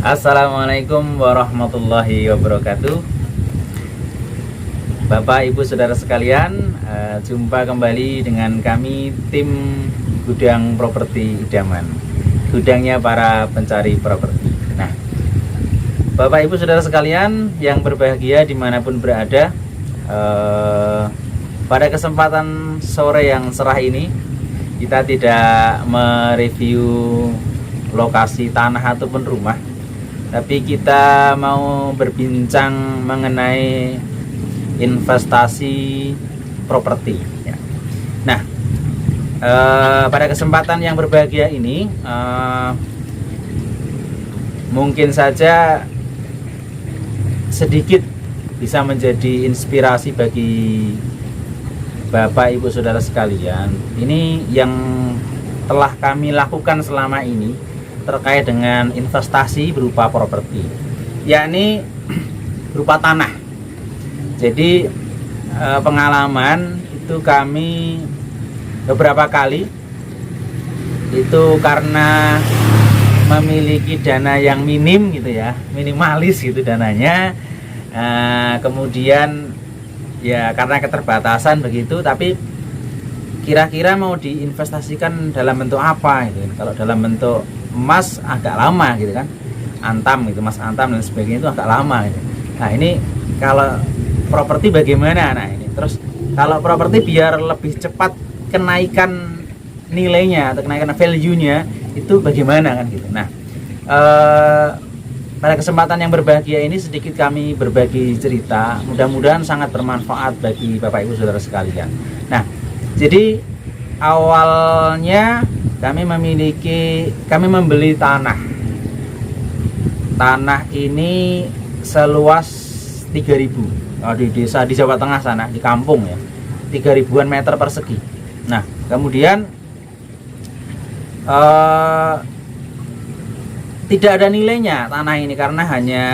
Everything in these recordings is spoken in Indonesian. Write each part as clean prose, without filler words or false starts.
Assalamualaikum warahmatullahi wabarakatuh. Bapak Ibu Saudara sekalian, jumpa kembali dengan kami tim Gudang Properti Idaman, gudangnya para pencari properti. Nah, Bapak Ibu Saudara sekalian yang berbahagia dimanapun berada, pada kesempatan sore yang cerah ini kita tidak mereview lokasi tanah ataupun rumah, tapi kita mau berbincang mengenai investasi properti ya. Nah, pada kesempatan yang berbahagia ini mungkin saja sedikit bisa menjadi inspirasi bagi Bapak Ibu Saudara sekalian. Ini yang telah kami lakukan selama ini terkait dengan investasi berupa properti, yakni berupa tanah. Jadi pengalaman itu kami beberapa kali itu karena memiliki dana yang minim gitu ya, minimalis gitu dananya, kemudian ya karena keterbatasan begitu, tapi kira-kira mau diinvestasikan dalam bentuk apa gitu. Kalau dalam bentuk emas agak lama gitu kan, antam gitu, emas antam dan sebagainya itu agak lama gitu. Nah ini kalau properti bagaimana? Nah ini terus kalau properti biar lebih cepat kenaikan nilainya atau kenaikan value-nya itu bagaimana kan gitu. Nah pada kesempatan yang berbahagia ini sedikit kami berbagi cerita, mudah-mudahan sangat bermanfaat bagi Bapak Ibu Saudara sekalian. Nah jadi awalnya kami membeli tanah ini seluas 3.000 di desa di Jawa Tengah sana, di kampung ya, 3.000-an meter persegi. Nah kemudian tidak ada nilainya tanah ini karena hanya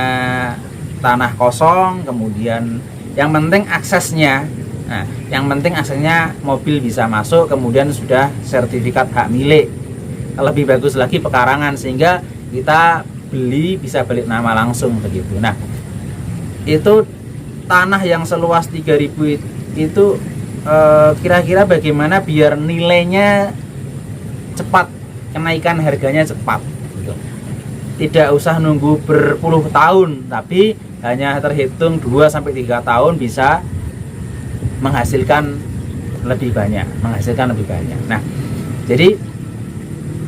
tanah kosong, kemudian yang penting aksesnya. Nah, yang penting aksesnya mobil bisa masuk, kemudian sudah sertifikat hak milik. Lebih bagus lagi pekarangan sehingga kita beli bisa balik nama langsung begitu. Nah, itu tanah yang seluas 3.000 itu kira-kira bagaimana biar nilainya cepat, kenaikan harganya cepat gitu. Tidak usah nunggu berpuluh tahun, tapi hanya terhitung 2-3 tahun bisa menghasilkan lebih banyak. Nah, jadi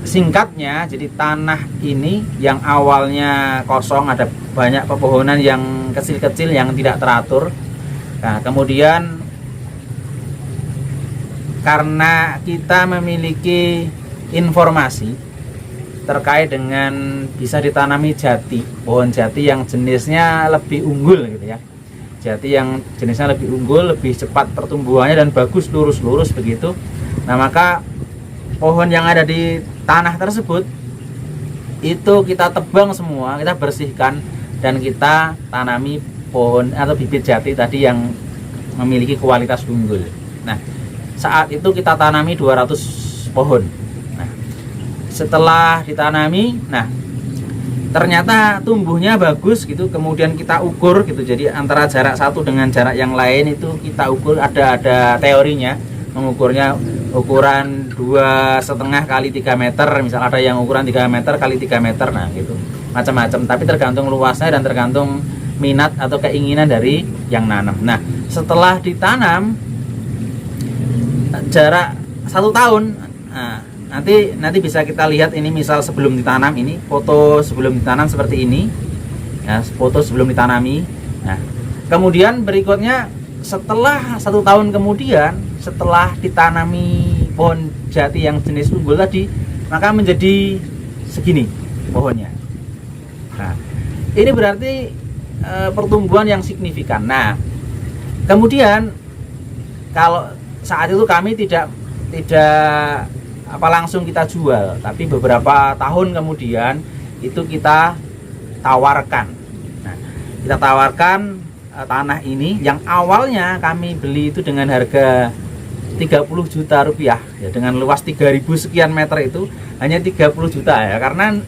singkatnya, jadi tanah ini yang awalnya kosong, ada banyak pepohonan yang kecil-kecil yang tidak teratur. Nah, kemudian karena kita memiliki informasi terkait dengan bisa ditanami jati, pohon jati yang jenisnya lebih unggul gitu ya. Jati yang jenisnya lebih unggul, lebih cepat pertumbuhannya dan bagus lurus-lurus begitu. Nah, maka pohon yang ada di tanah tersebut itu kita tebang semua, kita bersihkan dan kita tanami pohon atau bibit jati tadi yang memiliki kualitas unggul. Nah, saat itu kita tanami 200 pohon. Nah, setelah ditanami, nah ternyata tumbuhnya bagus gitu, kemudian kita ukur gitu, jadi antara jarak satu dengan jarak yang lain itu kita ukur, ada teorinya, mengukurnya ukuran 2,5 kali 3 meter, misal ada yang ukuran 3 meter kali 3 meter, nah gitu, macam-macam, tapi tergantung luasnya dan tergantung minat atau keinginan dari yang nanam. Nah setelah ditanam jarak 1 tahun, nah, nanti bisa kita lihat ini, misal sebelum ditanam, ini foto sebelum ditanam seperti ini ya, foto sebelum ditanami. Nah kemudian berikutnya setelah 1 tahun kemudian, setelah ditanami pohon jati yang jenis unggul tadi, maka menjadi segini pohonnya. Nah ini berarti pertumbuhan yang signifikan. Nah kemudian kalau saat itu kami tidak langsung kita jual, tapi beberapa tahun kemudian itu kita tawarkan. Nah, kita tawarkan tanah ini yang awalnya kami beli itu dengan harga 30 juta rupiah ya, dengan luas 3.000 sekian meter itu hanya 30 juta ya, karena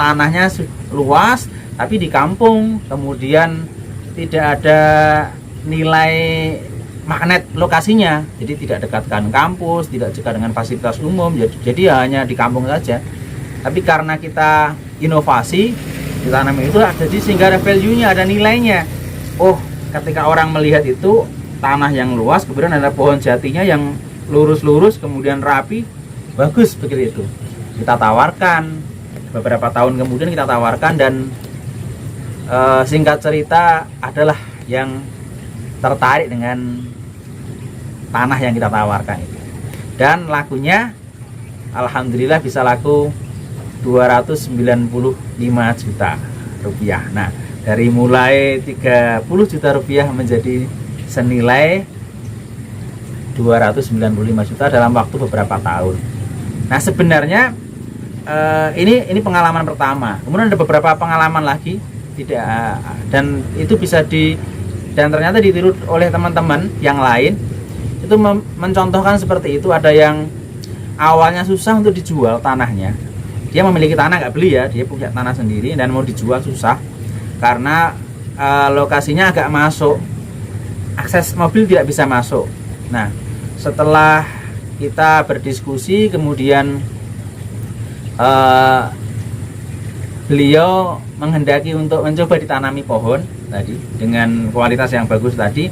tanahnya luas tapi di kampung, kemudian tidak ada nilai magnet lokasinya, jadi tidak dekatkan kampus, tidak dekat dengan fasilitas umum, jadi hanya di kampung saja. Tapi karena kita inovasi ditanami itu, jadi sehingga ada value-nya, ada nilainya. Oh, ketika orang melihat itu tanah yang luas, kemudian ada pohon jatinya yang lurus-lurus, kemudian rapi, bagus begitu itu. Kita tawarkan, beberapa tahun kemudian kita tawarkan, dan singkat cerita adalah yang tertarik dengan tanah yang kita tawarkan itu. Dan lakunya alhamdulillah bisa laku 295 juta rupiah. Nah, dari mulai 30 juta rupiah menjadi senilai 295 juta dalam waktu beberapa tahun. Nah, sebenarnya ini pengalaman pertama. Kemudian ada beberapa pengalaman lagi, tidak, dan itu bisa dan ternyata ditiru oleh teman-teman yang lain. Itu mencontohkan seperti itu. Ada yang awalnya susah untuk dijual tanahnya. Dia memiliki tanah, nggak beli ya, dia punya tanah sendiri dan mau dijual susah karena lokasinya agak masuk, akses mobil tidak bisa masuk. Nah, setelah kita berdiskusi, kemudian beliau menghendaki untuk mencoba ditanami pohon tadi dengan kualitas yang bagus tadi,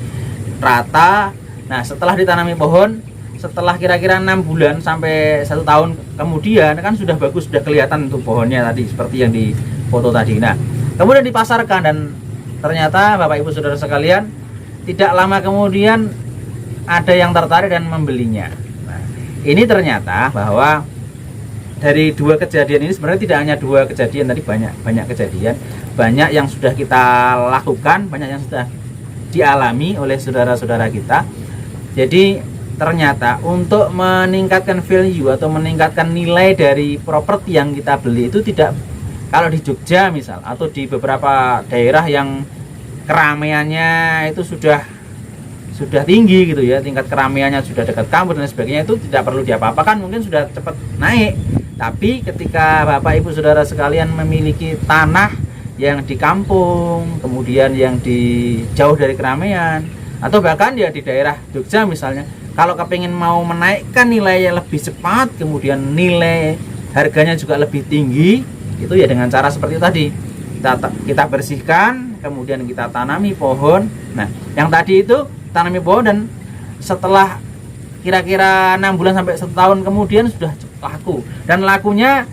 rata. Nah, setelah ditanami pohon, setelah kira-kira 6 bulan sampai 1 tahun kemudian, kan sudah bagus, sudah kelihatan untuk pohonnya tadi seperti yang di foto tadi. Nah, kemudian dipasarkan, dan ternyata Bapak Ibu Saudara sekalian, tidak lama kemudian ada yang tertarik dan membelinya. Nah, ini ternyata bahwa dari 2 kejadian ini, sebenarnya tidak hanya 2 kejadian tadi, banyak kejadian, banyak yang sudah kita lakukan, banyak yang sudah dialami oleh saudara-saudara kita. Jadi ternyata untuk meningkatkan value atau meningkatkan nilai dari properti yang kita beli itu tidak, kalau di Jogja misal atau di beberapa daerah yang keramaiannya itu sudah tinggi gitu ya, tingkat keramaiannya sudah dekat kampus dan sebagainya, itu tidak perlu diapa-apakan, mungkin sudah cepat naik. Tapi ketika Bapak Ibu Saudara sekalian memiliki tanah yang di kampung, kemudian yang di jauh dari keramaian, atau bahkan ya di daerah Jogja misalnya, kalau kepingin mau menaikkan nilainya lebih cepat, kemudian nilai harganya juga lebih tinggi, itu ya dengan cara seperti itu tadi. Kita bersihkan, kemudian kita tanami pohon. Nah, yang tadi itu tanami pohon, dan setelah kira-kira 6 bulan sampai 1 tahun kemudian sudah laku, dan lakunya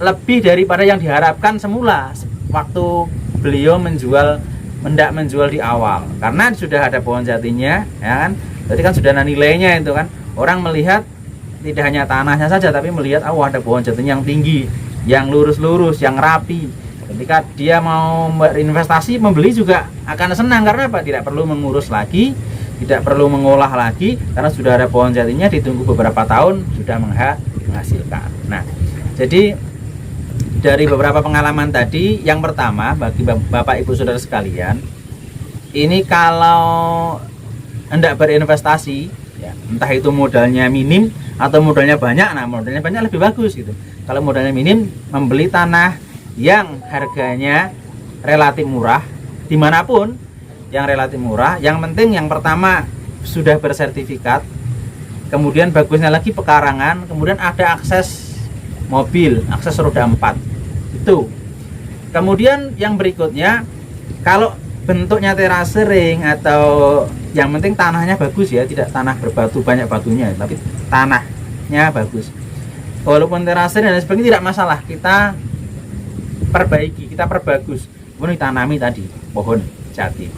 lebih daripada yang diharapkan semula waktu beliau mendak menjual di awal, karena sudah ada pohon jatinya, ya kan. Jadi kan sudah ada nilainya itu kan. Orang melihat tidak hanya tanahnya saja, tapi melihat ada pohon jatinya yang tinggi, yang lurus-lurus, yang rapi. Ketika dia mau berinvestasi, membeli juga akan senang, karena apa? Tidak perlu mengurus lagi, tidak perlu mengolah lagi, karena sudah ada pohon jatinya, ditunggu beberapa tahun sudah menghasilkan. Nah, jadi dari beberapa pengalaman tadi, yang pertama bagi Bapak Ibu Saudara sekalian, ini kalau hendak berinvestasi ya, entah itu modalnya minim atau modalnya banyak. Nah, modalnya banyak lebih bagus gitu. Kalau modalnya minim, membeli tanah yang harganya relatif murah, dimanapun yang relatif murah. Yang penting yang pertama sudah bersertifikat, kemudian bagusnya lagi pekarangan, kemudian ada akses mobil, akses roda 4 itu. Kemudian yang berikutnya, kalau bentuknya terase ring, atau yang penting tanahnya bagus ya, tidak tanah berbatu banyak batunya, tapi tanahnya bagus. Walaupun terase dan sebagainya tidak masalah, kita perbaiki, kita perbagus, kemudian ditanami tadi pohon jati.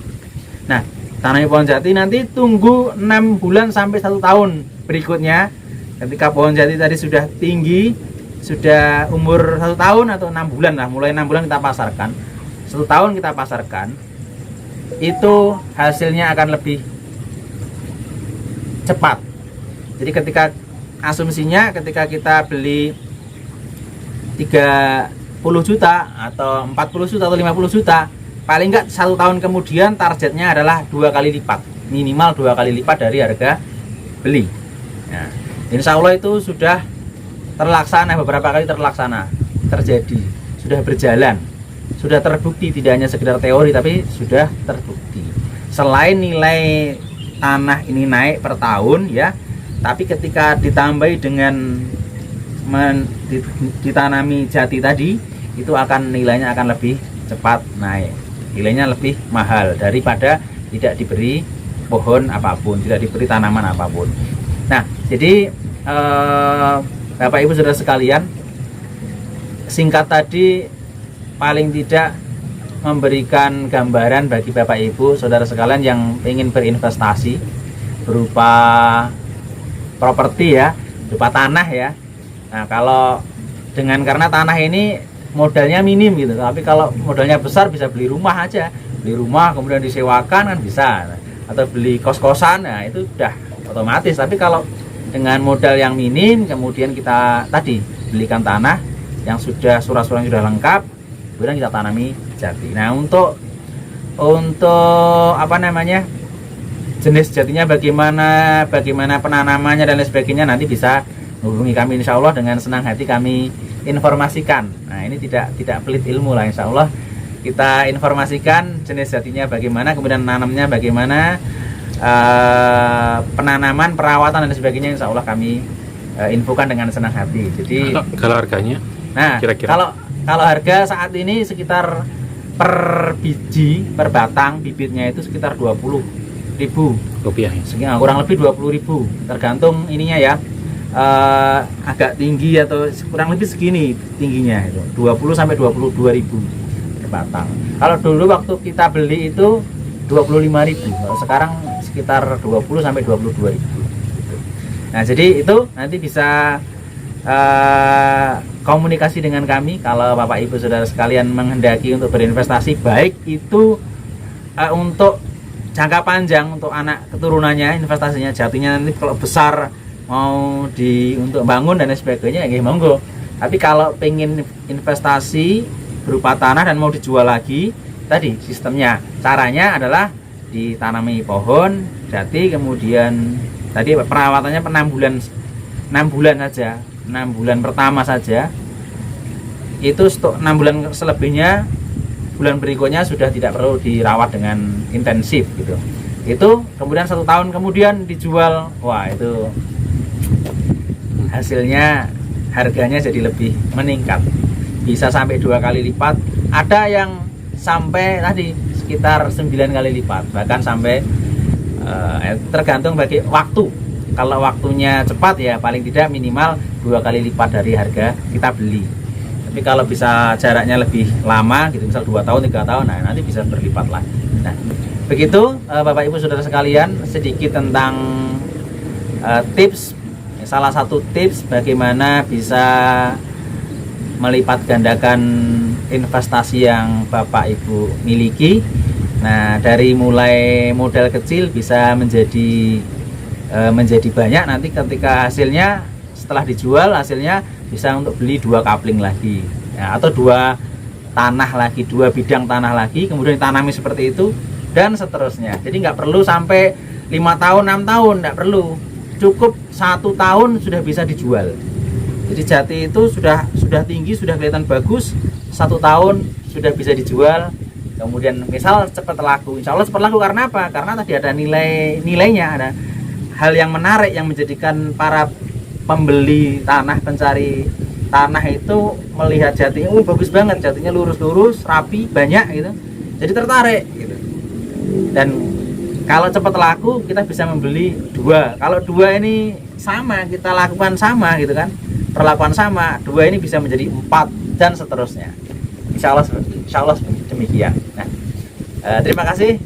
Nah, tanami pohon jati, nanti tunggu 6 bulan sampai 1 tahun berikutnya. Ketika pohon jati tadi sudah tinggi, sudah umur 1 tahun atau 6 bulan lah, mulai 6 bulan kita pasarkan, 1 tahun kita pasarkan, itu hasilnya akan lebih cepat. Jadi ketika asumsinya, ketika kita beli 30 juta atau 40 juta atau 50 juta, paling enggak 1 tahun kemudian targetnya adalah 2 kali lipat, minimal 2 kali lipat dari harga beli. Nah, insya Allah itu sudah terlaksana, beberapa kali terlaksana, terjadi, sudah berjalan. sudah terbukti, tidak hanya sekedar teori tapi sudah terbukti. Selain nilai tanah ini naik per tahun ya, tapi ketika ditambahi dengan ditanami jati tadi, itu akan nilainya akan lebih cepat naik, nilainya lebih mahal daripada tidak diberi pohon apapun, tidak diberi tanaman apapun. Nah, jadi Bapak Ibu Saudara sekalian, singkat tadi paling tidak memberikan gambaran bagi Bapak Ibu Saudara sekalian yang ingin berinvestasi berupa properti ya, berupa tanah ya. Nah, kalau karena tanah ini modalnya minim gitu, tapi kalau modalnya besar bisa beli rumah aja, beli rumah kemudian disewakan kan bisa, atau beli kos-kosan, nah itu udah otomatis. Tapi kalau dengan modal yang minim kemudian kita tadi belikan tanah yang sudah surat-suratnya sudah lengkap, kemudian kita tanami jati. Nah, untuk apa namanya, jenis jatinya bagaimana penanamannya dan lain sebagainya, nanti bisa menghubungi kami, insya Allah dengan senang hati kami informasikan. Nah, ini tidak pelit ilmu lah, insya Allah kita informasikan jenis jatinya bagaimana, kemudian nanamnya bagaimana, penanaman, perawatan dan sebagainya, insya Allah kami infokan dengan senang hati. Jadi kalau harganya, nah kira-kira kalau harga saat ini sekitar per biji, per batang bibitnya itu sekitar 20.000 rupiah ya? Kurang lebih 20.000, tergantung ininya ya, agak tinggi atau kurang lebih segini tingginya, itu 20 sampai 22.000 per batang. Kalau dulu waktu kita beli itu 25.000, kalau sekarang sekitar 20 sampai 22.000. Nah, jadi itu nanti bisa komunikasi dengan kami kalau Bapak Ibu Saudara sekalian menghendaki untuk berinvestasi, baik itu untuk jangka panjang untuk anak keturunannya, investasinya jatinya nanti kalau besar mau untuk bangun dan sebagainya ya monggo. Tapi kalau pengen investasi berupa tanah dan mau dijual lagi, tadi sistemnya, caranya adalah ditanami pohon jati, kemudian tadi perawatannya 6 bulan saja, 6 bulan pertama saja itu, stok 6 bulan selebihnya bulan berikutnya sudah tidak perlu dirawat dengan intensif gitu. Itu kemudian 1 tahun kemudian dijual, wah itu hasilnya, harganya jadi lebih meningkat, bisa sampai 2 kali lipat, ada yang sampai tadi sekitar 9 kali lipat, bahkan sampai tergantung bagi waktu. Kalau waktunya cepat ya paling tidak minimal 2 kali lipat dari harga kita beli. Tapi kalau bisa jaraknya lebih lama gitu, misal 2 tahun 3 tahun, nah nanti bisa berlipat lagi. Nah, begitu Bapak Ibu Saudara sekalian, sedikit tentang tips, salah satu tips bagaimana bisa melipat gandakan investasi yang Bapak Ibu miliki. Nah, dari mulai modal kecil bisa menjadi banyak, nanti ketika hasilnya setelah dijual hasilnya bisa untuk beli 2 kapling lagi ya, atau 2 tanah lagi, 2 bidang tanah lagi, kemudian ditanami seperti itu dan seterusnya. Jadi nggak perlu sampai 5 tahun 6 tahun, nggak perlu, cukup 1 tahun sudah bisa dijual. Jadi jati itu sudah tinggi, sudah kelihatan bagus, 1 tahun sudah bisa dijual. Kemudian misal cepat laku, insya Allah cepat laku karena apa? Karena tadi ada nilainya, ada hal yang menarik yang menjadikan para pembeli tanah, pencari tanah itu melihat jatinya, bagus banget, jatinya lurus-lurus, rapi, banyak gitu, jadi tertarik gitu. Dan kalau cepat laku kita bisa membeli 2. Kalau 2 ini sama, kita lakukan sama gitu kan, perlakuan sama, 2 ini bisa menjadi 4 dan seterusnya. Insya Allah demikian. Nah, terima kasih,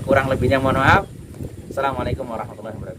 kurang lebihnya mohon maaf. Assalamualaikum warahmatullahi wabarakatuh.